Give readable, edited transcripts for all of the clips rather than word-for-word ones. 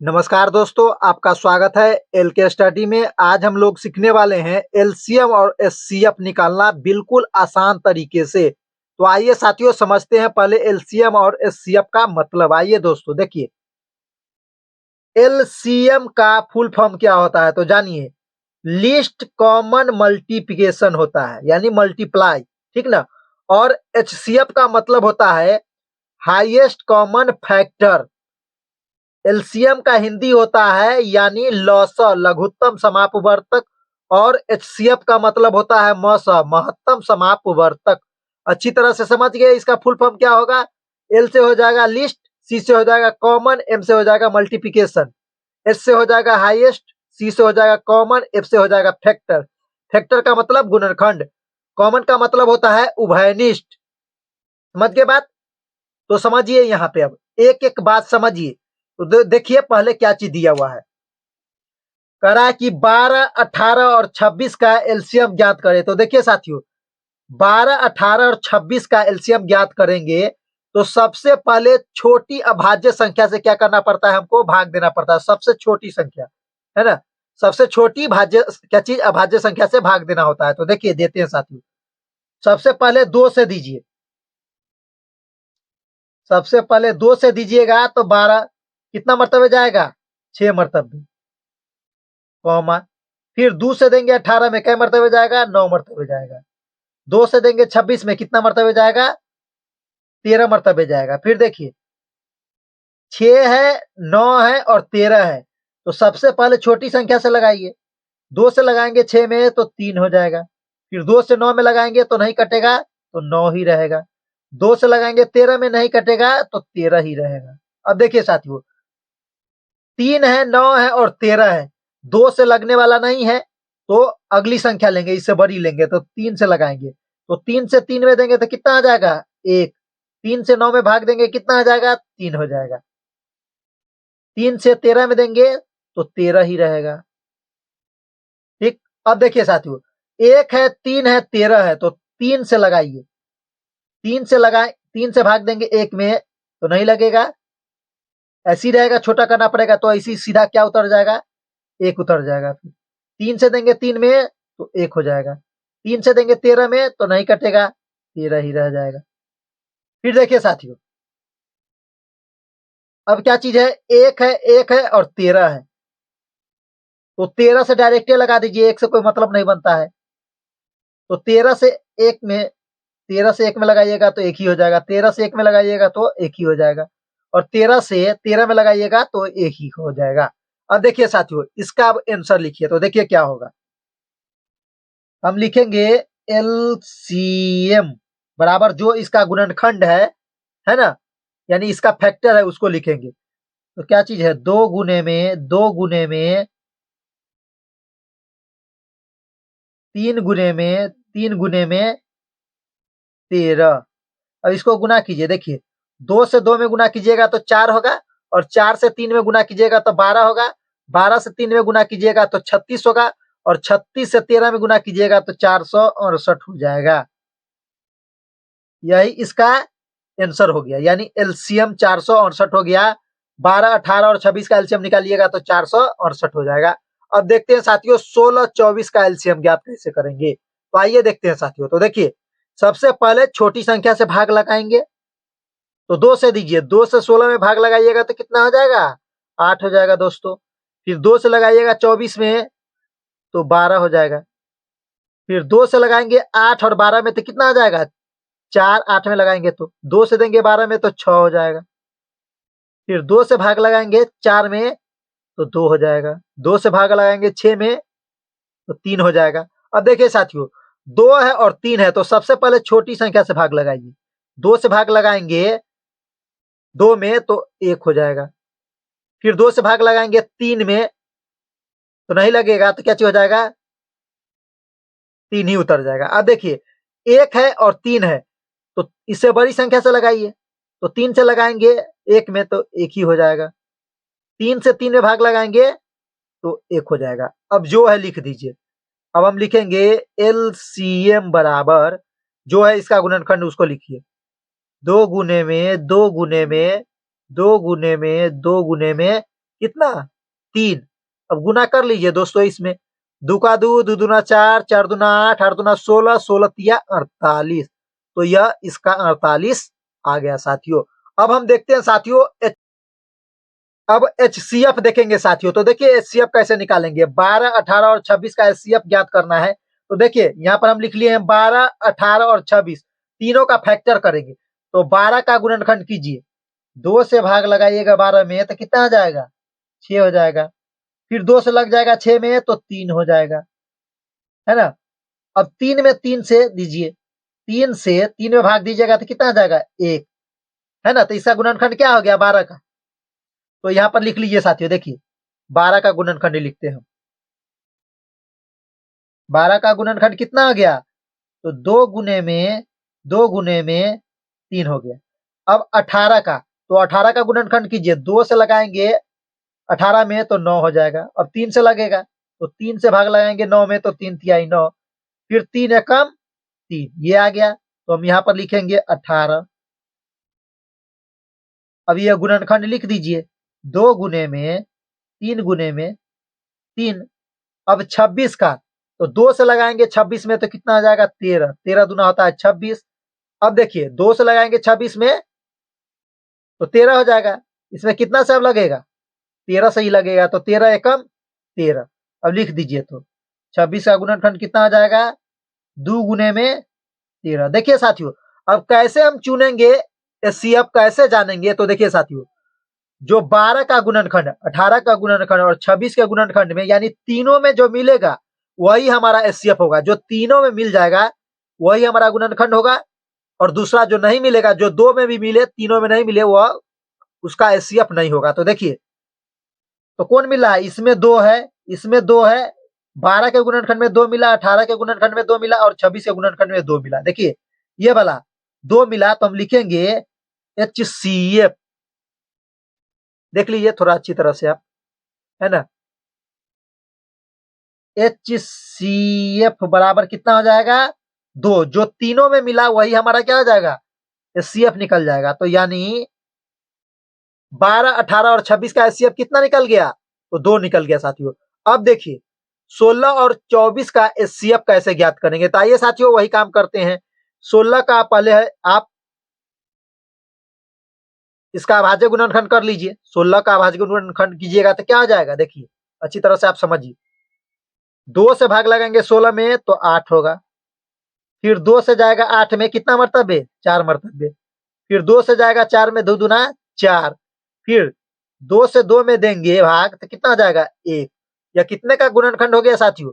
नमस्कार दोस्तों, आपका स्वागत है एल के स्टडी में। आज हम लोग सीखने वाले हैं एलसीएम और एचसीएफ निकालना बिल्कुल आसान तरीके से। तो आइए साथियों समझते हैं पहले एलसीएम और एचसीएफ का मतलब। आइए दोस्तों देखिए, एलसीएम का फुल फॉर्म क्या होता है तो जानिए। लीस्ट कॉमन मल्टीप्लिकेशन होता है यानी मल्टीप्लाई, ठीक ना। और एचसीएफ का मतलब होता है हाईएस्ट कॉमन फैक्टर। एलसीएम का हिंदी होता है यानी लौसा लघुत्तम समापवर्तक, और एचसीएफ का मतलब होता है मौसा महत्तम समापवर्तक। अच्छी तरह से समझ गए। इसका फुल फॉर्म क्या होगा? एल से हो जाएगा लिस्ट, सी से हो जाएगा कॉमन, एम से हो जाएगा मल्टीप्लिकेशन, एच से हो जाएगा हाईएस्ट, सी से हो जाएगा कॉमन, एफ से हो जाएगा फैक्टर। फैक्टर का मतलब गुणनखंड, कॉमन का मतलब होता है उभयनिष्ठ। समझ गए बात? तो समझिए यहाँ पे अब एक एक बात समझिए। तो देखिए पहले क्या चीज दिया हुआ है। कह रहा है कि 12, 18 और 26 का एलसीएम ज्ञात करें। तो देखिए साथियों, 12, 18 और 26 का एलसीएम ज्ञात करेंगे तो सबसे पहले छोटी अभाज्य संख्या से क्या करना पड़ता है? हमको भाग देना पड़ता है। सबसे छोटी संख्या है ना, सबसे छोटी भाज्य क्या चीज अभाज्य संख्या से भाग देना होता है। तो देखिए देते हैं साथियों। सबसे पहले 2 से दीजिए, सबसे पहले 2 से दीजिएगा तो 12 कितना मरतबे जाएगा? 6 मरतबे, कॉमा। फिर 2 से देंगे 18 में कै मरतबे जाएगा? 9 मरतबे जाएगा। 2 से देंगे 26 में कितना मरतबे जाएगा? 13 मरतबे जाएगा। फिर देखिए 6 है, 9 है और 13 है। तो सबसे पहले छोटी संख्या से लगाइए। 2 से लगाएंगे 6 में तो 3 हो जाएगा। फिर 2 से 9 में लगाएंगे तो नहीं कटेगा तो 9 ही रहेगा। 2 से लगाएंगे 13 में नहीं कटेगा तो 13 ही रहेगा। अब देखिए साथियों, 3 है, 9 है और 13 है। 2 से लगने वाला नहीं है तो अगली संख्या लेंगे, इससे बड़ी लेंगे तो 3 से लगाएंगे। तो 3 से 3 में देंगे तो कितना आ जाएगा? 1। 3 से 9 में भाग देंगे कितना आ जाएगा? 3 हो जाएगा। 3 से 13 में देंगे तो 13 ही रहेगा। ठीक। अब देखिए साथियों, 1 है, 3 है, 13 है तो 3 से लगाइए। 3 से लगाए, 3 से भाग देंगे 1 में तो नहीं लगेगा, ऐसे ही रहेगा, छोटा करना पड़ेगा। तो ऐसी सीधा क्या उतर जाएगा? 1 उतर जाएगा। 3 से देंगे 3 में तो 1 हो जाएगा। 3 से देंगे 13 में तो नहीं कटेगा, 13 ही रह जाएगा। फिर देखिए साथियों, अब क्या चीज है? 1 है, 1 है और 13 है। तो 13 से डायरेक्ट लगा दीजिए, 1 से कोई मतलब नहीं बनता है। तो 13 से 1 में, 13 से 1 में लगाइएगा तो 1 ही हो जाएगा। 13 से 1 में लगाइएगा तो 1 ही हो जाएगा। और 13 से 13 में लगाइएगा तो 1 ही हो जाएगा। अब देखिए साथियों, इसका अब आंसर लिखिए। तो देखिए क्या होगा। हम लिखेंगे एलसीएम बराबर जो इसका गुणनखंड है ना, यानी इसका फैक्टर है उसको लिखेंगे। तो क्या चीज है? 2 गुने में 2 गुने में 3 गुने में 3 गुने में 13। अब इसको गुना कीजिए। देखिए 2 से 2 में गुना कीजिएगा तो 4 होगा, और 4 से 3 में गुना कीजिएगा तो 12 होगा, 12 से 3 में गुना कीजिएगा तो 36 होगा, और 36 से 13 में गुना कीजिएगा तो 468 हो जाएगा। यही इसका आंसर हो गया, यानी एलसीएम 468 हो गया। 12, 18 और 26 का एलसीएम निकालिएगा तो 468 हो जाएगा। अब देखते हैं साथियों 16, 24 का एलसीएम ज्ञात कैसे करेंगे। तो आइए देखते हैं साथियों। तो देखिए सबसे पहले छोटी संख्या से भाग लगाएंगे। तो 2 से दीजिए, 2 से 16 में भाग लगाइएगा तो कितना हो जाएगा? 8 हो जाएगा दोस्तों। फिर 2 से लगाइएगा 24 में तो 12 हो जाएगा। फिर 2 से लगाएंगे 8 और 12 में तो कितना आ जाएगा? 4, 8 में लगाएंगे तो 2 से देंगे 12 में तो 6 हो जाएगा। फिर 2 से भाग लगाएंगे 4 में तो 2 हो जाएगा। 2 से भाग लगाएंगे 6 में तो 3 हो जाएगा। अब देखिए साथियों, 2 है और 3 है तो सबसे पहले छोटी संख्या से भाग लगाइए। 2 से भाग लगाएंगे 2 में तो 1 हो जाएगा। फिर 2 से भाग लगाएंगे 3 में तो नहीं लगेगा, तो क्या चीज हो जाएगा? 3 ही उतर जाएगा। अब देखिए 1 है और 3 है तो इससे बड़ी संख्या से लगाइए। तो 3 से लगाएंगे 1 में तो 1 ही हो जाएगा। 3 से 3 में भाग लगाएंगे तो 1 हो जाएगा। अब जो है लिख दीजिए। अब हम लिखेंगे एलसीएम बराबर जो है इसका गुणनखंड उसको लिखिए। 2 गुने में 2 गुने में 2 गुने में 2 गुने में कितना 3। अब गुना कर लीजिए दोस्तों इसमें, 2 का 2, 2 दूना 4, 4 दूना 8, 8 दूना 16, 16 तिया 48। तो यह इसका 48 आ गया साथियों। अब हम देखते हैं साथियों अब एचसीएफ देखेंगे साथियों। तो देखिए एचसीएफ कैसे निकालेंगे, 12, 18 और 26 का एचसीएफ ज्ञात करना है। तो देखिए यहाँ पर हम लिख लिए हैं 12, 18 और 26 तीनों का फैक्टर करेंगे। तो 12 का गुणनखंड कीजिए, 2 से भाग लगाइएगा 12 में तो कितना आ जाएगा 6 हो जाएगा। फिर 2 से लग जाएगा 6 में तो 3 हो जाएगा, है ना। अब 3 में 3 से दीजिए, 3 से 3 में भाग दीजिएगा तो कितना आ जाएगा 1, है ना। तो इसका गुणनखंड क्या हो गया 12 का। तो यहाँ पर लिख लीजिए साथियों, देखिए 12 का गुणनखंड लिखते हैं हम। 12 का गुणनखंड कितना हो गया, तो 2 गुने में 3 हो गया। अब 18 का, तो 18 का गुणनखंड कीजिए, 2 से लगाएंगे 18 में तो 9 हो जाएगा। अब 3 से लगेगा तो 3 से भाग लगाएंगे 9 में तो 3 तिहाई 9, फिर 3 एकम 3, ये आ गया। तो हम यहाँ पर लिखेंगे 18। अब ये गुणनखंड लिख दीजिए, 2 गुने में 3 गुने में 3। अब 26 का, तो 2 से लगाएंगे 26 में तो कितना आ जाएगा 13, 13 दूना होता है 26। अब देखिए 2 से लगाएंगे 26 में तो 13 हो जाएगा। इसमें कितना से अब लगेगा 13 से ही लगेगा, तो 13 एकम 13। अब लिख दीजिए, तो 26 का गुणनखंड कितना आ जाएगा 2 गुने में 13। देखिए साथियों अब कैसे हम चुनेंगे एचसीएफ कैसे जानेंगे। तो देखिए साथियों, जो 12 का गुणनखंड, 18 का गुणनखंड और 26 के गुणनखंड में यानी तीनों में जो मिलेगा वही हमारा एचसीएफ होगा। जो तीनों में मिल जाएगा वही हमारा गुणनखंड होगा, और दूसरा जो नहीं मिलेगा, जो 2 में भी मिले तीनों में नहीं मिले, वह उसका एचसीएफ नहीं होगा। तो देखिए तो कौन मिला है, इसमें 2 है, इसमें 2 है, 12 के गुणनखंड में 2 मिला, 18 के गुणनखंड में 2 मिला और 26 के गुणनखंड में 2 मिला। देखिए ये वाला 2 मिला तो हम लिखेंगे एचसीएफ। देख लीजिए थोड़ा अच्छी तरह से आप, है ना। एचसीएफ बराबर कितना हो जाएगा 2, जो तीनों में मिला वही हमारा क्या हो जाएगा एचसीएफ निकल जाएगा। तो यानी 12, 18 और 26 का एचसीएफ कितना निकल गया, तो 2 निकल गया साथियों। अब देखिए 16 और 24 का एचसीएफ कैसे ज्ञात करेंगे। तो आइए साथियों वही काम करते हैं। 16 का पहले है आप इसका अभाज्य गुणनखंड कर लीजिए। 16 का अभाज्य गुणनखंड कीजिएगा तो क्या हो जाएगा, देखिए अच्छी तरह से आप समझिए। 2 से भाग लगाएंगे 16 में तो 8 होगा। फिर 2 से जाएगा 8 में कितना मर्तबे 4 मर्तबे। फिर 2 से जाएगा 4 में 2 दूना 4। फिर 2 से 2 में देंगे भाग तो कितना आ जाएगा 1। या कितने का गुणनखंड हो गया साथियों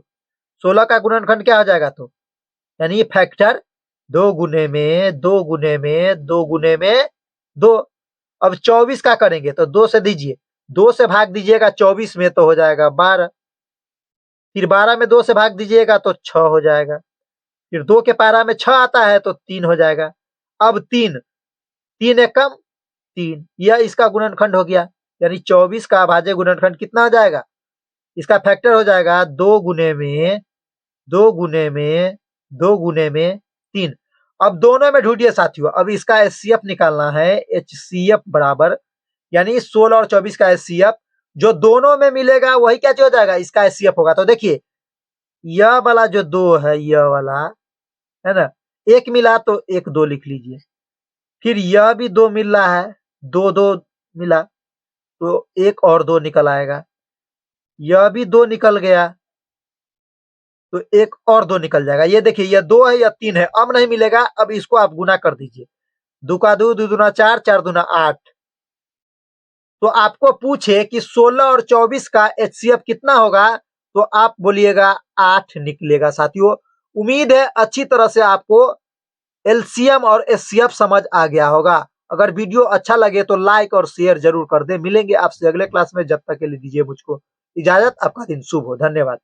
16 का गुणनखंड क्या हो जाएगा, तो यानी फैक्टर 2 गुने में 2 गुने में 2 गुने में 2। अब 24 का करेंगे तो 2 से दीजिए, 2 से भाग दीजिएगा 24 में तो हो जाएगा 12। फिर 12 में 2 से भाग दीजिएगा तो 6 हो जाएगा। फिर 2 के पारा में 6 आता है तो 3 हो जाएगा। अब 3, 3 एकम 3, यह इसका गुणनखंड हो गया। यानी 24 का अभाज्य गुणनखंड कितना हो जाएगा, इसका फैक्टर हो जाएगा 2 गुने में 2 गुने में 2 गुने में 3। अब दोनों में ढूंढिए साथियों, अब इसका एचसीएफ निकालना है। एचसीएफ बराबर यानी 16 और 24 का एचसीएफ जो दोनों में मिलेगा वही क्या हो जाएगा इसका एचसीएफ होगा। तो देखिए यह वाला जो 2 है, यह वाला है ना, एक मिला तो 1 2 लिख लीजिए। फिर यह भी 2 मिल रहा है, 2 2 मिला तो 1 और 2 निकल आएगा। यह भी 2 निकल गया तो 1 और 2 निकल जाएगा। ये देखिए यह 2 है या 3 है, अब नहीं मिलेगा। अब इसको आप गुना कर दीजिए, 2 का 2, 2 दूना 4, 4 दूना 8। तो आपको पूछे कि 16 और 24 का एचसीएफ कितना होगा, तो आप बोलिएगा 8 निकलेगा साथियों। उम्मीद है अच्छी तरह से आपको एलसीएम और एचसीएफ समझ आ गया होगा। अगर वीडियो अच्छा लगे तो लाइक और शेयर जरूर कर दे। मिलेंगे आपसे अगले क्लास में, जब तक के लिए दीजिए मुझको इजाजत। आपका दिन शुभ हो, धन्यवाद।